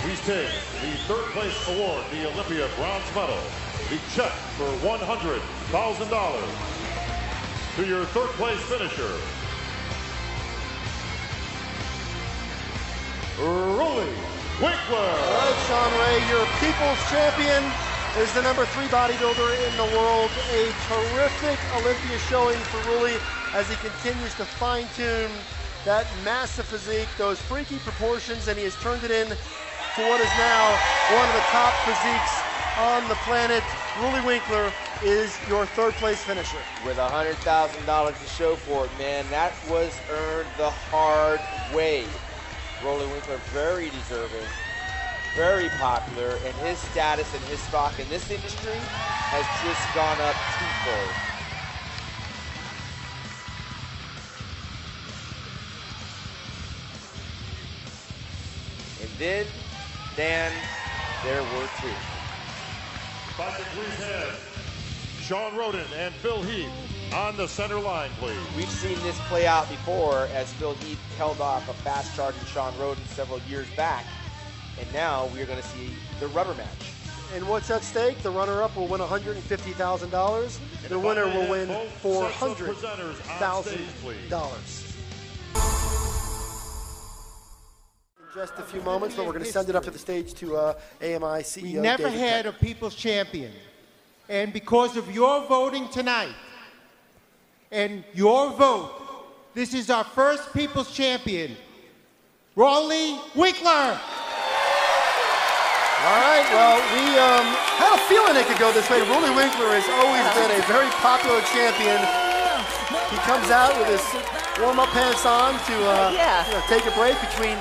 We take the third place award, the Olympia bronze medal, the check for $100,000 to your third place finisher, Roelly Winklaar. All right, Sean Ray, your people's champion is the #3 bodybuilder in the world. A terrific Olympia showing for Roelly as he continues to fine-tune that massive physique, those freaky proportions, and he has turned it in to what is now one of the top physiques on the planet. Roelly Winklaar is your third place finisher. With $100,000 to show for it, man, that was earned the hard way. Roelly Winklaar, very deserving, very popular, and his status and his stock in this industry has just gone up twofold. And then, Dan, there were two. Back at Grease Head, Sean Roden and Phil Heath on the center line, please. We've seen this play out before as Phil Heath held off a fast-charging Sean Roden several years back. And now we're going to see the rubber match. And what's at stake? The runner-up will win $150,000. The winner will win $400,000. Just a few moments, but we're going to send it up to the stage to AMI CEO. We never had a people's champion. And because of your voting tonight and your vote, this is our first people's champion, Roelly Winklaar. All right, well, we had a feeling it could go this way. Roelly Winklaar has always been a very popular champion. He comes out with his warm-up pants on to take a break between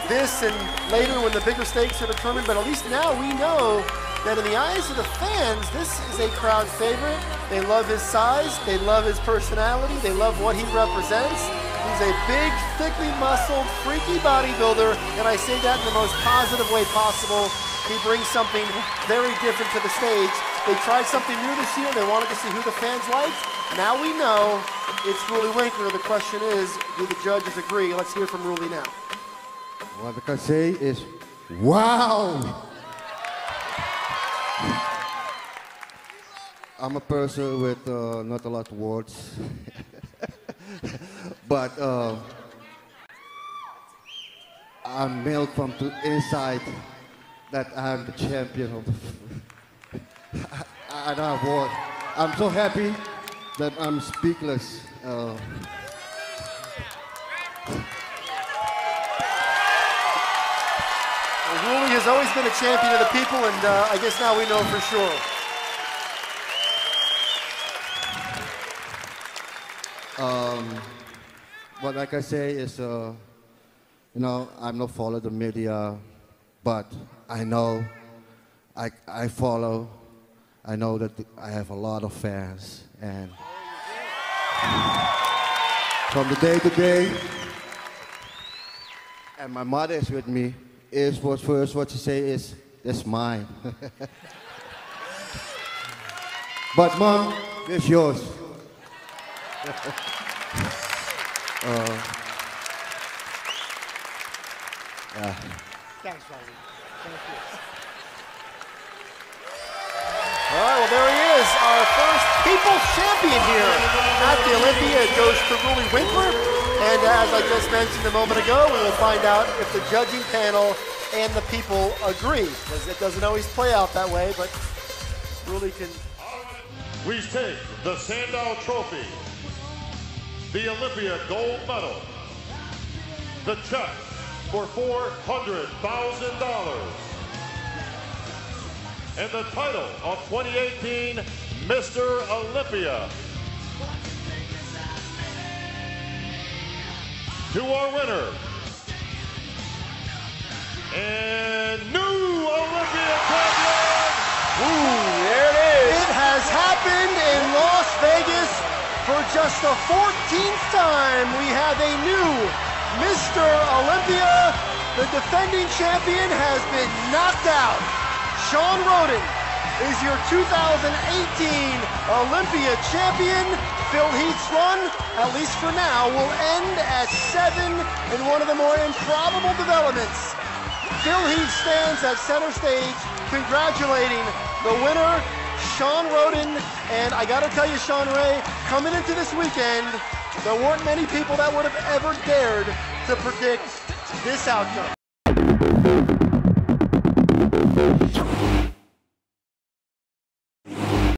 this and later when the bigger stakes are determined, but at least now we know that in the eyes of the fans, this is a crowd favorite. They love his size, they love his personality, they love what he represents. He's a big, thickly muscled, freaky bodybuilder, and I say that in the most positive way possible. He brings something very different to the stage. They tried something new this year. They wanted to see who the fans liked. Now we know it's Roelly Winklaar. The question is, do the judges agree? Let's hear from Roelly now. What I can say is, wow! I'm a person with not a lot of words, but I'm milked from the inside that I'm the champion of the I don't have words. I'm so happy that I'm speechless. Roelly has always been a champion of the people, and I guess now we know for sure. What I can say is, you know, I'm not follow the media, but I know, I follow, I know that I have a lot of fans, and from the day to day, and my mother is with me, is what first what she say is, that's mine. But Mom, it's yours. Thanks, Roelly. Thank you. All right, well, there he is, our first people's champion here at the Olympia. It goes to Roelly Winklaar. And as I just mentioned a moment ago, we will find out if the judging panel and the people agree, because it doesn't always play out that way, but Roelly can... We take the Sandow Trophy, the Olympia gold medal, the check for $400,000, and the title of 2018 Mr. Olympia. To our winner, and new Olympia champion. Ooh, there it is. It has happened in Las Vegas for just the 14th time. We have a new Mr. Olympia. The defending champion has been knocked out. Sean Roden is your 2018 Olympia champion. Phil Heath's run, at least for now, will end at 7 in one of the more improbable developments. Phil Heath stands at center stage, congratulating the winner, Sean Roden. And I gotta tell you, Sean Ray, coming into this weekend, there weren't many people that would have ever dared to predict this outcome.